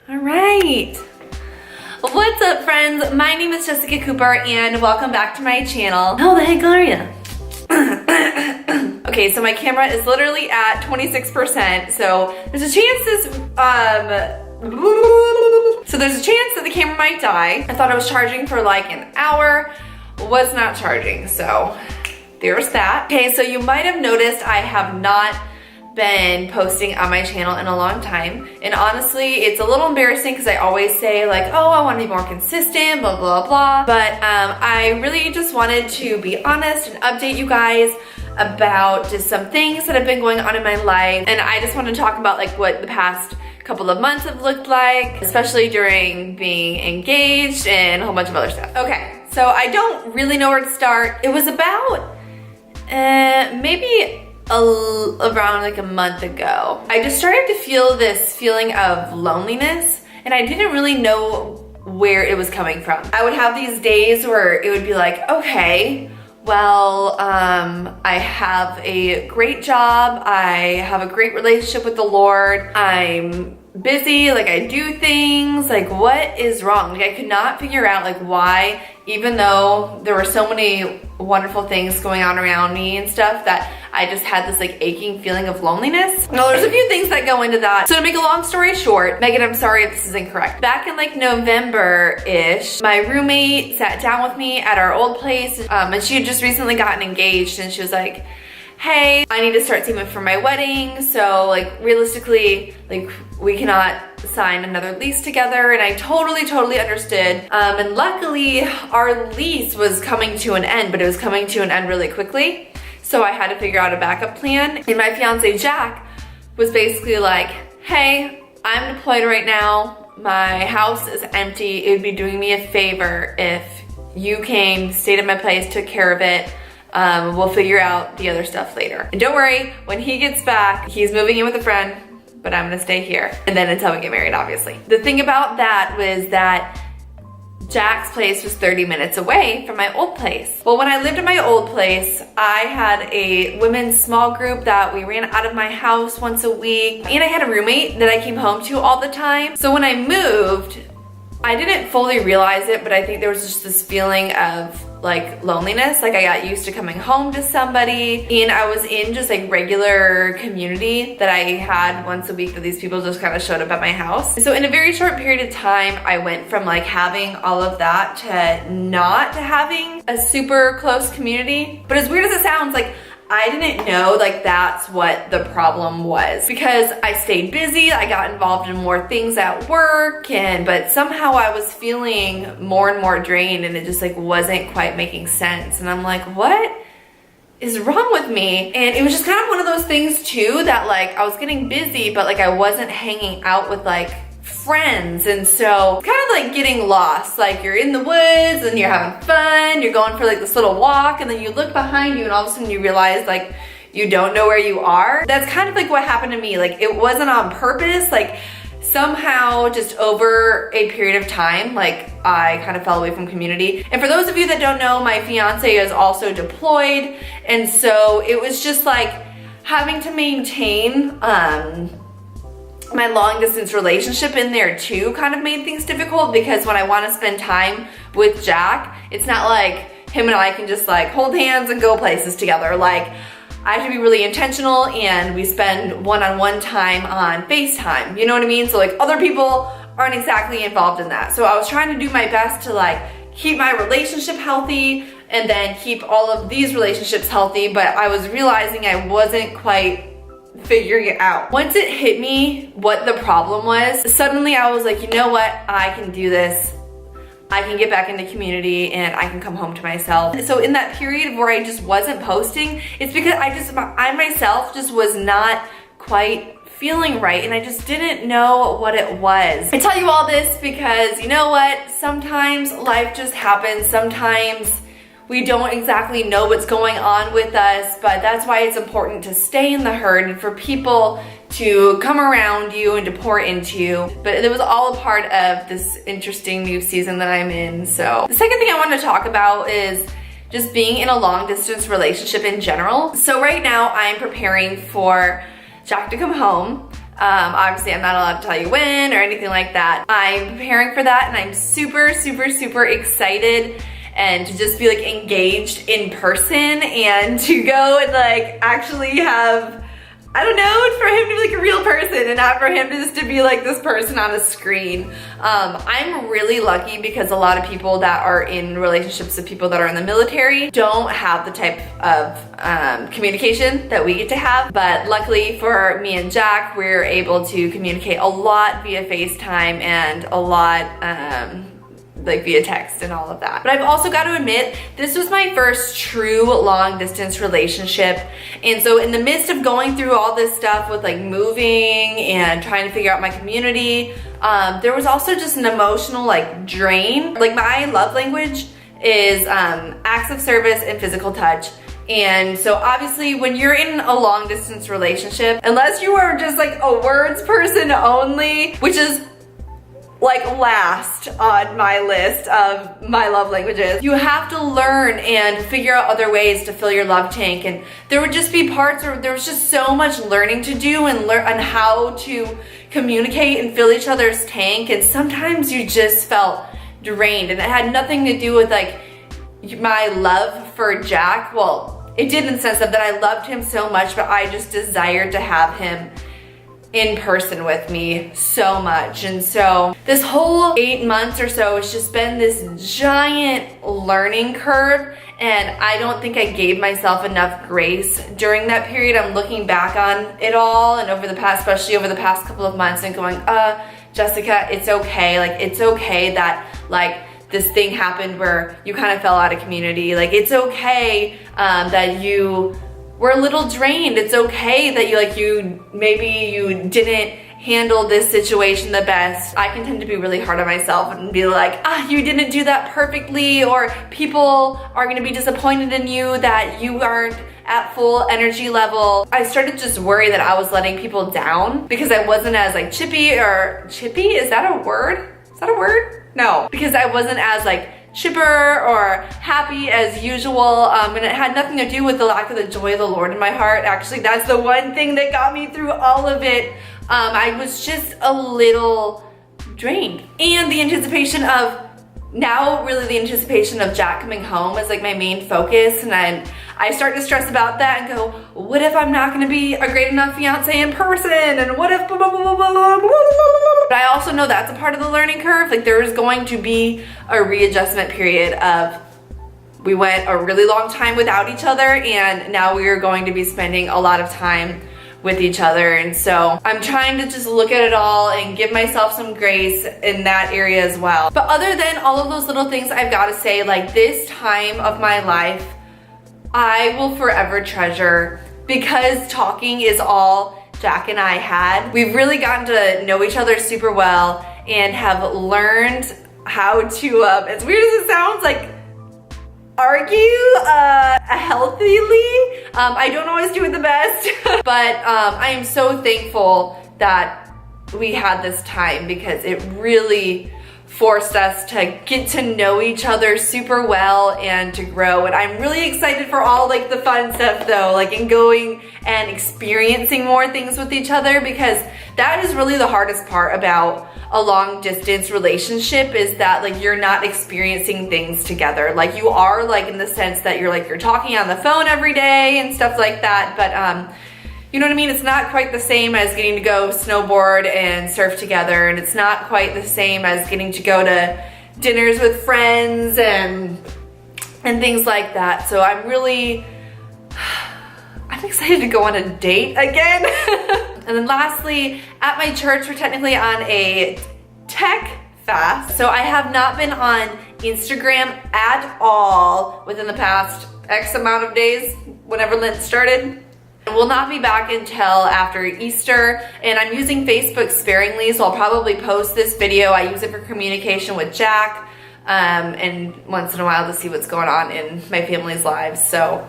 All right. What's up, friends? My name is Jessica Cooper and welcome back to my channel. How the heck are ya? Okay, so my camera is literally at 26%, so there's a chance that the camera might die. I thought I was charging for like an hour, was not charging, so there's that. Okay, so you might have noticed I have not been posting on my channel in a long time, and honestly it's a little embarrassing because I always say like, oh, I want to be more consistent, blah blah blah, but I really just wanted to be honest and update you guys about just some things that have been going on in my life, and I just want to talk about like what the past couple of months have looked like, especially during being engaged and a whole bunch of other stuff. Okay, so I don't really know where to start. It was about maybe around like a month ago, I just started to feel this feeling of loneliness, and I didn't really know where it was coming from. I would have these days where it would be like, okay, well, I have a great job, I have a great relationship with the Lord, I'm busy, like I do things, like what is wrong? Like I could not figure out like why, even though there were so many wonderful things going on around me and stuff, that I just had this like aching feeling of loneliness. Now there's a few things that go into that. So to make a long story short, Megan, I'm sorry if this is incorrect. Back in like November-ish, my roommate sat down with me at our old place, and she had just recently gotten engaged, and she was like, hey, I need to start saving for my wedding, so like realistically, like we cannot sign another lease together, and I totally understood. And luckily our lease was coming to an end, but it was coming to an end really quickly. So I had to figure out a backup plan. And my fiance Jack was basically like, hey, I'm deployed right now. My house is empty. It would be doing me a favor if you came, stayed at my place, took care of it. We'll figure out the other stuff later. And don't worry, when he gets back, he's moving in with a friend, but I'm gonna stay here. And then until we get married, obviously. The thing about that was that Jack's place was 30 minutes away from my old place. Well, when I lived in my old place, I had a women's small group that we ran out of my house once a week, and I had a roommate that I came home to all the time. So when I moved, I didn't fully realize it, but I think there was just this feeling of like loneliness. Like I got used to coming home to somebody, and I was in just like regular community that I had once a week, that these people just kind of showed up at my house. So in a very short period of time, I went from like having all of that to not having a super close community. But as weird as it sounds, like I didn't know like that's what the problem was, because I stayed busy, I got involved in more things at work, but somehow I was feeling more and more drained, and it just like wasn't quite making sense. And I'm like, what is wrong with me? And it was just kind of one of those things too, that like I was getting busy, but like I wasn't hanging out with like friends, and so it's kind of like getting lost. Like you're in the woods and you're having fun, you're going for like this little walk, and then you look behind you and all of a sudden you realize like you don't know where you are. That's kind of like what happened to me. Like it wasn't on purpose, like somehow just over a period of time, like I kind of fell away from community. And for those of you that don't know, my fiance is also deployed, and so it was just like having to maintain my long distance relationship in there too kind of made things difficult, because when I want to spend time with Jack, it's not like him and I can just like hold hands and go places together. Like I have to be really intentional, and we spend one-on-one time on FaceTime, you know what I mean? So like other people aren't exactly involved in that. So I was trying to do my best to like keep my relationship healthy and then keep all of these relationships healthy, but I was realizing I wasn't quite figuring it out. Once it hit me what the problem was, suddenly I was like, you know what, I can do this. I can get back into community and I can come home to myself. So in that period where I just wasn't posting, it's because I myself just was not quite feeling right, and I just didn't know what it was. I tell you all this because you know what, sometimes life just happens. Sometimes we don't exactly know what's going on with us, but that's why it's important to stay in the herd and for people to come around you and to pour into you. But it was all a part of this interesting new season that I'm in. So the second thing I want to talk about is just being in a long distance relationship in general. So right now I'm preparing for Jack to come home. Obviously, I'm not allowed to tell you when or anything like that. I'm preparing for that, and I'm super, super, super excited and to just be like engaged in person and to go and like actually have, I don't know, for him to be like a real person and not for him just to be like this person on a screen. I'm really lucky because a lot of people that are in relationships with people that are in the military don't have the type of communication that we get to have. But luckily for me and Jack, we're able to communicate a lot via FaceTime and a lot like via text and all of that. But I've also got to admit, this was my first true long distance relationship. And so in the midst of going through all this stuff with like moving and trying to figure out my community, there was also just an emotional like drain. Like my love language is acts of service and physical touch. And so obviously when you're in a long distance relationship, unless you are just like a words person only, which is like last on my list of my love languages, you have to learn and figure out other ways to fill your love tank. And there would just be parts where there was just so much learning to do and learn on how to communicate and fill each other's tank. And sometimes you just felt drained, and it had nothing to do with like my love for Jack. Well, it did in the sense of that I loved him so much, but I just desired to have him in person with me so much. And so this whole 8 months or so has just been this giant learning curve, and I don't think I gave myself enough grace during that period. I'm looking back on it all and especially over the past couple of months and going, Jessica, it's okay. Like, it's okay that like this thing happened where you kind of fell out of community. Like, it's okay that you were a little drained. It's okay that maybe you didn't handle this situation the best. I can tend to be really hard on myself and be like, you didn't do that perfectly, or people are gonna be disappointed in you that you aren't at full energy level. I started to just worry that I was letting people down because I wasn't as like chippy. Is that a word? Is that a word? No, because I wasn't as like chipper or happy as usual, and it had nothing to do with the lack of the joy of the Lord in my heart. Actually, that's the one thing that got me through all of it. I was just a little drained, and the anticipation of Jack coming home is like my main focus, and I start to stress about that and go, what if I'm not gonna be a great enough fiance in person, and what if blah, blah, blah, blah, blah, blah, blah. But I also know that's a part of the learning curve. Like, there is going to be a readjustment period of, we went a really long time without each other, and now we are going to be spending a lot of time with each other. And so I'm trying to just look at it all and give myself some grace in that area as well. But other than all of those little things, I've got to say, like, this time of my life I will forever treasure, because talking is all Jack and I had. We've really gotten to know each other super well and have learned how to, as weird as it sounds, like, argue healthily. I don't always do it the best, but I am so thankful that we had this time, because it really forced us to get to know each other super well and to grow. And I'm really excited for all like the fun stuff though, like in going and experiencing more things with each other, because that is really the hardest part about a long distance relationship, is that like you're not experiencing things together. Like, you are, like, in the sense that you're talking on the phone every day and stuff like that, but you know what I mean? It's not quite the same as getting to go snowboard and surf together, and it's not quite the same as getting to go to dinners with friends and things like that. So I'm excited to go on a date again. And then lastly, at my church, we're technically on a tech fast. So I have not been on Instagram at all within the past X amount of days, whenever Lent started. Will not be back until after Easter, and I'm using Facebook sparingly, so I'll probably post this video. I use it for communication with Jack, and once in a while to see what's going on in my family's lives. So,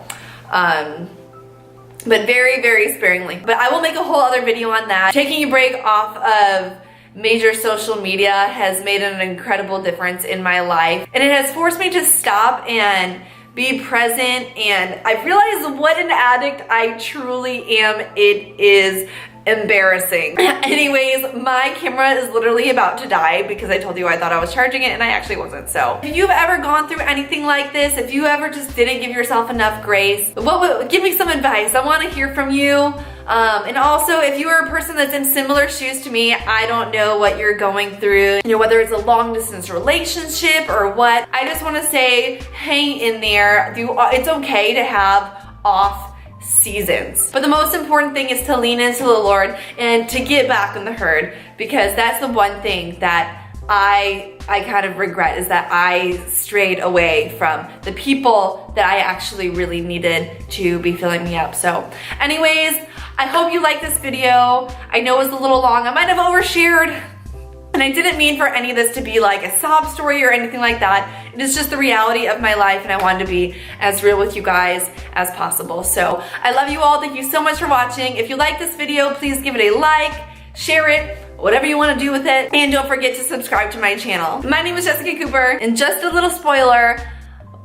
but very, very sparingly. But I will make a whole other video on that. Taking a break off of major social media has made an incredible difference in my life, and it has forced me to stop and be present, and I've realized what an addict I truly am. It is embarrassing. Anyways, my camera is literally about to die because I told you I thought I was charging it and I actually wasn't. So if you've ever gone through anything like this, if you ever just didn't give yourself enough grace, give me some advice. I want to hear from you. And also, if you are a person that's in similar shoes to me, I don't know what you're going through, you know, whether it's a long distance relationship or what. I just want to say, hang in there. It's okay to have off seasons. But the most important thing is to lean into the Lord and to get back in the herd, because that's the one thing that I kind of regret, is that I strayed away from the people that I actually really needed to be filling me up. So anyways, I hope you liked this video. I know it was a little long. I might have overshared. And I didn't mean for any of this to be like a sob story or anything like that. It is just the reality of my life, and I wanted to be as real with you guys as possible. So I love you all. Thank you so much for watching. If you like this video, please give it a like, share it, whatever you want to do with it. And don't forget to subscribe to my channel. My name is Jessica Cooper, and just a little spoiler,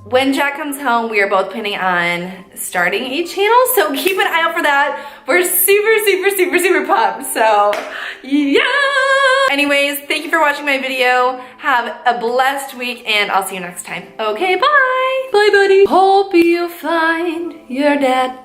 when Jack comes home, we are both planning on starting a channel, so keep an eye out for that. We're super pumped, so yeah! Anyways, thank you for watching my video. Have a blessed week, and I'll see you next time. Okay, bye! Bye, buddy. Hope you find your dad.